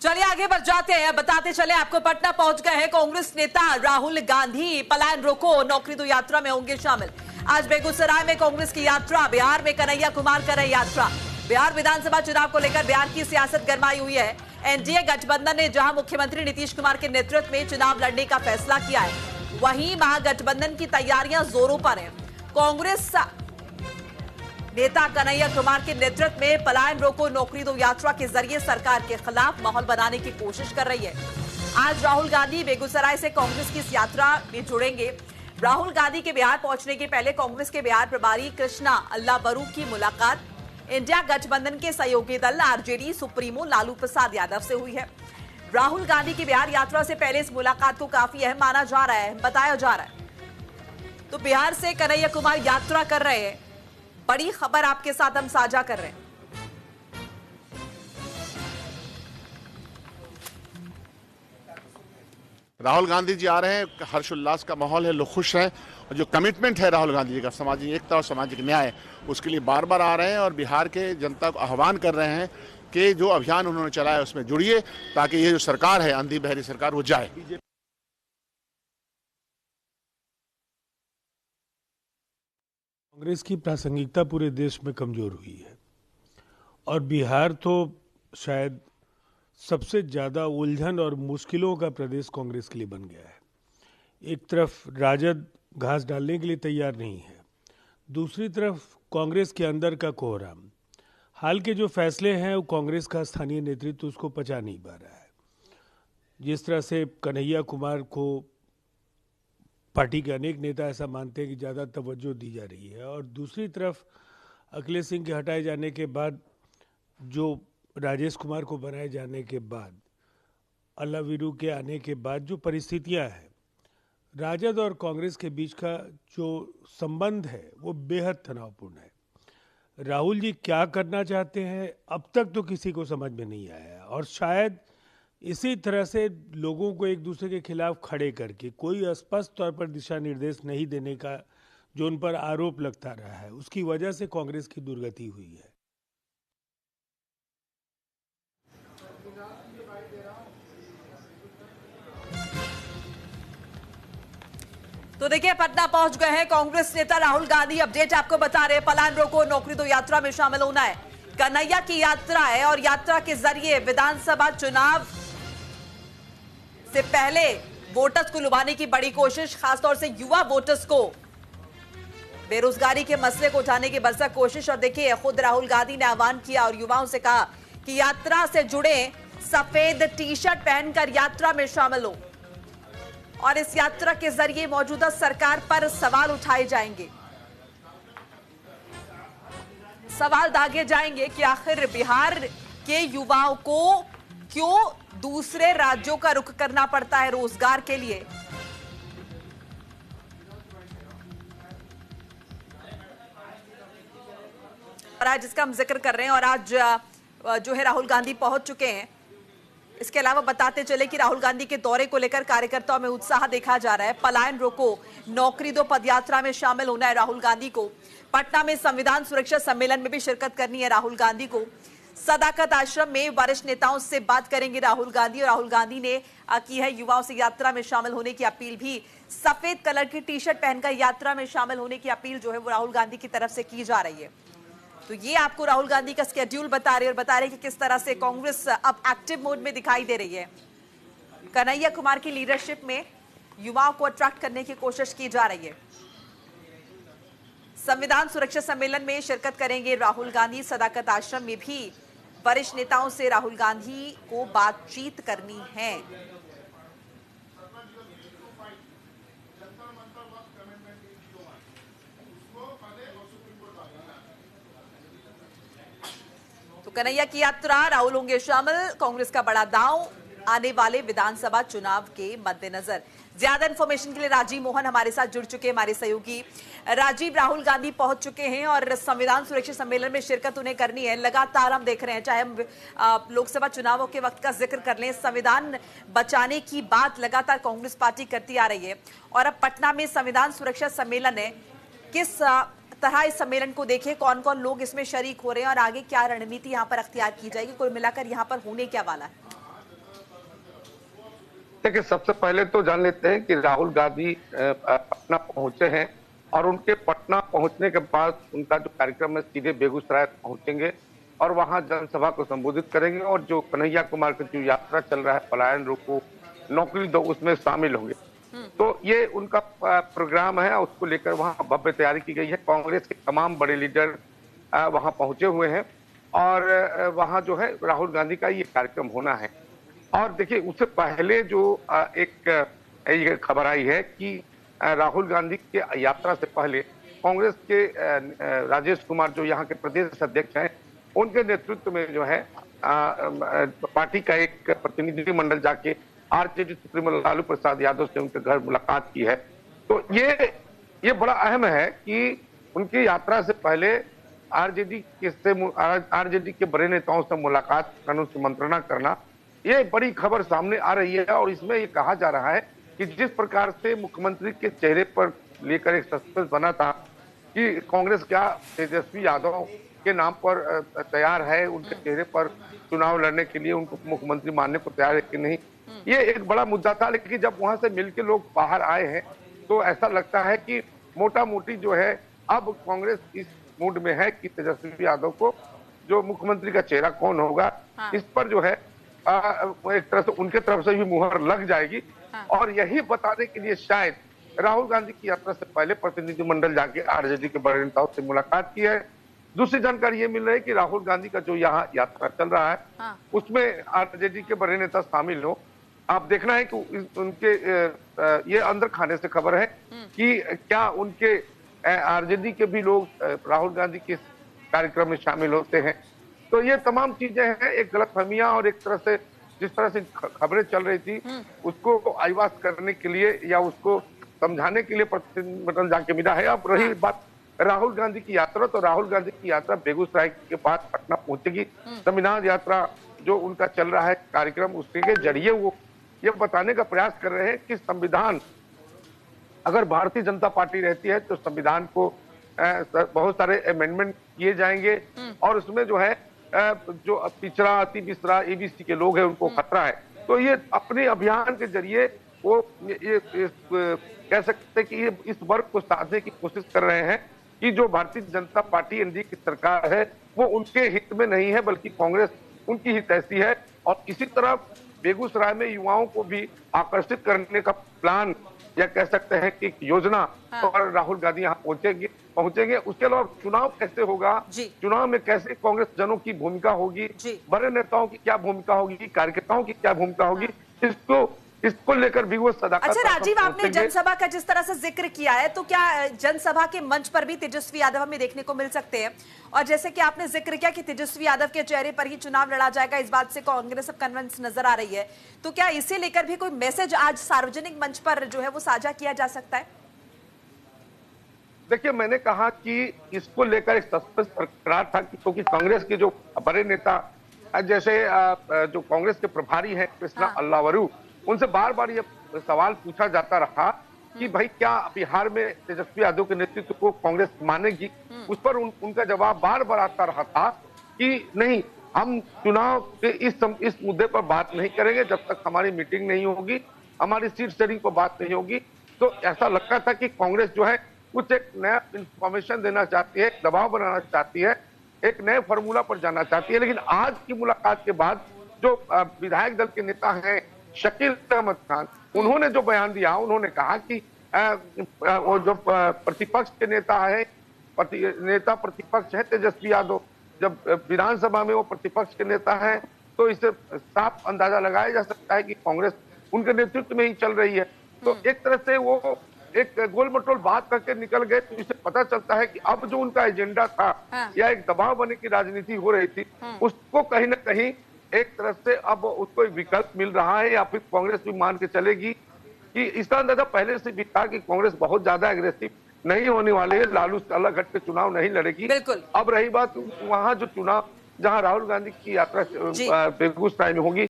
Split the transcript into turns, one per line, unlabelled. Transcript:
चलिए आगे बढ़ जाते हैं। बताते चले आपको, पटना पहुंच गए हैं कांग्रेस नेता राहुल गांधी। पलायन रोको, नौकरी दो यात्रा में होंगे शामिल। आज बेगूसराय में कांग्रेस की यात्रा, बिहार में कन्हैया कुमार कर रहे यात्रा। बिहार विधानसभा चुनाव को लेकर बिहार की सियासत गरमाई हुई है। एनडीए गठबंधन ने जहां मुख्यमंत्री नीतीश कुमार के नेतृत्व में चुनाव लड़ने का फैसला किया है, वहीं महागठबंधन की तैयारियां जोरों पर हैं। कांग्रेस नेता कन्हैया कुमार के नेतृत्व में पलायन रोको नौकरी दो यात्रा के जरिए सरकार के खिलाफ माहौल बनाने की कोशिश कर रही है। आज राहुल गांधी बेगूसराय से कांग्रेस की इस यात्रा में जुड़ेंगे। राहुल गांधी के बिहार पहुंचने के पहले कांग्रेस के बिहार प्रभारी कृष्णा अल्लाबरू की मुलाकात इंडिया गठबंधन के सहयोगी दल आरजेडी सुप्रीमो लालू प्रसाद यादव से हुई है। राहुल गांधी की बिहार यात्रा से पहले इस मुलाकात को काफी अहम माना जा रहा है, बताया जा रहा है। तो बिहार से कन्हैया कुमार यात्रा कर रहे हैं, बड़ी खबर आपके साथ हम साझा कर रहे हैं।
राहुल गांधी जी आ रहे हैं, हर्षोल्लास का माहौल है, लोग खुश हैं और जो कमिटमेंट है राहुल गांधी जी का सामाजिक एकता और सामाजिक न्याय, उसके लिए बार बार आ रहे हैं और बिहार के जनता को आह्वान कर रहे हैं कि जो अभियान उन्होंने चलाया उसमें जुड़िए, ताकि ये जो सरकार है अंधी बहरी सरकार वो जाए।
कांग्रेस की प्रासंगिकता पूरे देश में कमजोर हुई है और बिहार तो शायद सबसे ज्यादा उलझन और मुश्किलों का प्रदेश कांग्रेस के लिए बन गया है। एक तरफ राजद घास डालने के लिए तैयार नहीं है, दूसरी तरफ कांग्रेस के अंदर का कोहराम। हाल के जो फैसले हैं वो कांग्रेस का स्थानीय नेतृत्व उसको पचा नहीं पा रहा है। जिस तरह से कन्हैया कुमार को पार्टी के अनेक नेता ऐसा मानते हैं कि ज़्यादा तवज्जो दी जा रही है, और दूसरी तरफ अखिलेश सिंह के हटाए जाने के बाद, जो राजेश कुमार को बनाए जाने के बाद, अल्लावीरू के आने के बाद जो परिस्थितियां हैं, राजद और कांग्रेस के बीच का जो संबंध है वो बेहद तनावपूर्ण है। राहुल जी क्या करना चाहते हैं अब तक तो किसी को समझ में नहीं आया, और शायद इसी तरह से लोगों को एक दूसरे के खिलाफ खड़े करके कोई स्पष्ट तौर पर दिशा निर्देश नहीं देने का जो उन पर आरोप लगता रहा है, उसकी वजह से कांग्रेस की दुर्गति हुई है।
तो देखिए, पटना पहुंच गए हैं कांग्रेस नेता राहुल गांधी। अपडेट आपको बता रहे हैं, पलायन रोको नौकरी दो यात्रा में शामिल होना है। कन्हैया की यात्रा है और यात्रा के जरिए विधानसभा चुनाव से पहले वोटर्स को लुभाने की बड़ी कोशिश, खासतौर से युवा वोटर्स को बेरोजगारी के मसले को उठाने की भरसक कोशिश। और देखिए, खुद राहुल गांधी ने आह्वान किया और युवाओं से कहा कि यात्रा से जुड़े, सफेद टी शर्ट पहनकर यात्रा में शामिल हो और इस यात्रा के जरिए मौजूदा सरकार पर सवाल उठाए जाएंगे, सवाल दागे जाएंगे कि आखिर बिहार के युवाओं को क्यों दूसरे राज्यों का रुख करना पड़ता है रोजगार के लिए। और आज जिसका हम जिक्र कर रहे हैं, और आज जो है राहुल गांधी पहुंच चुके हैं। इसके अलावा बताते चले कि राहुल गांधी के दौरे को लेकर कार्यकर्ताओं में उत्साह देखा जा रहा है। पलायन रोको नौकरी दो पदयात्रा में शामिल होना है राहुल गांधी को। पटना में संविधान सुरक्षा सम्मेलन में भी शिरकत करनी है राहुल गांधी को। सदाकत आश्रम में वरिष्ठ नेताओं से बात करेंगे राहुल गांधी, और राहुल गांधी ने की है युवाओं से यात्रा में शामिल होने की अपील भी। सफेद कलर की टी शर्ट पहनकर यात्रा में शामिल होने की अपील जो है वो राहुल गांधी की तरफ से की जा रही है। तो ये आपको राहुल गांधी का स्केड्यूल बता रहे, और बता रहे कि किस तरह से कांग्रेस अब एक्टिव मोड में दिखाई दे रही है। कन्हैया कुमार की लीडरशिप में युवाओं को अट्रैक्ट करने की कोशिश की जा रही है। संविधान सुरक्षा सम्मेलन में शिरकत करेंगे राहुल गांधी। सदाकत आश्रम में भी वरिष्ठ नेताओं से राहुल गांधी को बातचीत करनी है। तो कन्हैया की यात्रा, राहुल होंगे शामिल। कांग्रेस का बड़ा दांव आने वाले विधानसभा चुनाव के मद्देनजर। ज्यादा इंफॉर्मेशन के लिए राजीव मोहन हमारे साथ जुड़ चुके हैं, हमारे सहयोगी। राजीव, राहुल गांधी पहुंच चुके हैं और संविधान सुरक्षा सम्मेलन में शिरकत उन्हें करनी है। लगातार हम देख रहे हैं, चाहे हम लोकसभा चुनावों के वक्त का जिक्र कर लें, संविधान बचाने की बात लगातार कांग्रेस पार्टी करती आ रही है। और अब पटना में संविधान सुरक्षा सम्मेलन है। किस तरह इस सम्मेलन को देखें, कौन कौन लोग इसमें शरीक हो रहे हैं और आगे क्या रणनीति यहाँ पर अख्तियार की जाएगी, कुल मिलाकर यहाँ पर होने क्या वाला है?
देखिए, सबसे पहले तो जान लेते हैं कि राहुल गांधी पटना पहुंचे हैं और उनके पटना पहुंचने के बाद उनका जो कार्यक्रम है सीधे बेगूसराय पहुंचेंगे और वहां जनसभा को संबोधित करेंगे और जो कन्हैया कुमार की जो यात्रा चल रहा है पलायन रोको नौकरी दो, उसमें शामिल होंगे। तो ये उनका प्रोग्राम है, उसको लेकर वहां भव्य तैयारी की गई है। कांग्रेस के तमाम बड़े लीडर वहां पहुंचे हुए हैं और वहां जो है राहुल गांधी का ये कार्यक्रम होना है। और देखिए, उससे पहले जो एक खबर आई है कि राहुल गांधी के यात्रा से पहले कांग्रेस के राजेश कुमार जो यहाँ के प्रदेश अध्यक्ष हैं, उनके नेतृत्व में जो है पार्टी का एक प्रतिनिधिमंडल जाके आरजेडी सुप्रीमो लालू प्रसाद यादव से उनके घर मुलाकात की है। तो ये बड़ा अहम है कि उनकी यात्रा से पहले आरजेडी के बड़े नेताओं से मुलाकात करना, उनसे मंत्रणा करना, ये बड़ी खबर सामने आ रही है। और इसमें ये कहा जा रहा है कि जिस प्रकार से मुख्यमंत्री के चेहरे पर लेकर एक सस्पेंस बना था कि कांग्रेस क्या तेजस्वी यादव के नाम पर तैयार है, उनके चेहरे पर चुनाव लड़ने के लिए उनको मुख्यमंत्री मानने को तैयार है कि नहीं, ये एक बड़ा मुद्दा था। लेकिन जब वहां से मिलकर लोग बाहर आए हैं तो ऐसा लगता है कि मोटा मोटी जो है अब कांग्रेस इस मूड में है कि तेजस्वी यादव को जो मुख्यमंत्री का चेहरा कौन होगा, इस पर जो है एक तरह से उनके तरफ से भी मुहर लग जाएगी। और यही बताने के लिए शायद राहुल गांधी की यात्रा से पहले प्रतिनिधिमंडल जाके आरजेडी के बड़े नेताओं से मुलाकात की है। दूसरी जानकारी ये मिल रही है कि राहुल गांधी का जो यहाँ यात्रा चल रहा है उसमें आरजेडी के बड़े नेता शामिल हो। आप देखना है कि उनके ये अंदर खाने से खबर है कि क्या उनके आरजेडी के भी लोग राहुल गांधी के कार्यक्रम में शामिल होते हैं। तो ये तमाम चीजें हैं, एक गलतफहमियां और एक तरह से जिस तरह से खबरें चल रही थी उसको आईवास करने के लिए या उसको समझाने के लिए प्रतिनिधिमंडल जाके मिला है। अब रही बात राहुल गांधी की यात्रा, तो राहुल गांधी की यात्रा बेगूसराय के बाद पटना पहुंचेगी। संविधान यात्रा जो उनका चल रहा है कार्यक्रम, उसके जरिए वो ये बताने का प्रयास कर रहे हैं कि संविधान, अगर भारतीय जनता पार्टी रहती है तो संविधान को बहुत सारे अमेंडमेंट किए जाएंगे और उसमें जो है जो पिछड़ा, अति पिछड़ा, एबीसी के लोग हैं उनको खतरा है। तो ये अपने अभियान के जरिए वो ये कह सकते हैं कि ये इस वर्ग को साधने की कोशिश कर रहे हैं कि जो भारतीय जनता पार्टी एनडीए की सरकार है वो उनके हित में नहीं है, बल्कि कांग्रेस उनकी हितैषी है। और इसी तरह बेगूसराय में युवाओं को भी आकर्षित करने का प्लान या कह सकते हैं कि योजना और राहुल गांधी यहाँ पहुंचेंगे। उसके अलावा चुनाव कैसे होगा, चुनाव में कैसे कांग्रेस जनों की भूमिका होगी, बड़े नेताओं की क्या भूमिका होगी, कार्यकर्ताओं की क्या भूमिका होगी, इसको लेकर भी वो सदाकत।
अच्छा राजीव, आपने जनसभा का जिस तरह से जिक्र किया है, तो क्या जनसभा के मंच पर भी तेजस्वी यादव हमें देखने को मिल सकते हैं? और जैसे कि आपने जिक्र किया कि तेजस्वी यादव के चेहरे पर ही चुनाव लड़ा जाएगा, इस बात से कांग्रेस अब कन्विंस नजर आ रही है, तो क्या इसे लेकर भी कोई मैसेज आज सार्वजनिक मंच पर जो है वो साझा किया जा सकता है?
देखिए, मैंने कहा कि इसको लेकर एक सस्पेंस बरकरार था क्योंकि कांग्रेस के जो बड़े नेता जैसे जो कांग्रेस के प्रभारी हैं कृष्णा अल्लावरू, उनसे बार बार ये सवाल पूछा जाता रहा कि भाई क्या बिहार में तेजस्वी यादव के नेतृत्व को कांग्रेस मानेगी। उस पर उनका जवाब बार बार आता रहा था कि नहीं, हम चुनाव के इस मुद्दे पर बात नहीं करेंगे जब तक हमारी मीटिंग नहीं होगी, हमारी सीट शेयरिंग पर बात नहीं होगी। तो ऐसा लगता था कि कांग्रेस जो है कुछ एक नया इंफॉर्मेशन देना चाहती है, दबाव बनाना चाहती है, एक नए फॉर्मूला पर जाना चाहती है। लेकिन आज की मुलाकात के बाद जो विधायक दल के नेता हैं शकील अहमद खान, उन्होंने जो बयान दिया, उन्होंने कहा कि वो जो प्रतिपक्ष के नेता है, नेता प्रतिपक्ष है तेजस्वी यादव, जब विधानसभा में वो प्रतिपक्ष के नेता है तो इसे साफ अंदाजा लगाया जा सकता है कि कांग्रेस उनके नेतृत्व में ही चल रही है। तो एक तरह से वो एक गोल मटोल बात करके निकल गए, तो इससे पता चलता है कि अब जो उनका एजेंडा था या एक दबाव बनने की राजनीति हो रही थी, उसको कहीं ना कहीं एक तरह से अब उसको एक विकल्प मिल रहा है या फिर कांग्रेस भी मान के चलेगी कि इसका अंदाजा पहले से भी था कि कांग्रेस बहुत ज्यादा एग्रेसिव नहीं होने वाले है, लालू से अलग हट के चुनाव नहीं लड़ेगी। अब रही बात वहां जो चुनाव जहां राहुल गांधी की यात्रा बेगूसराय में होगी,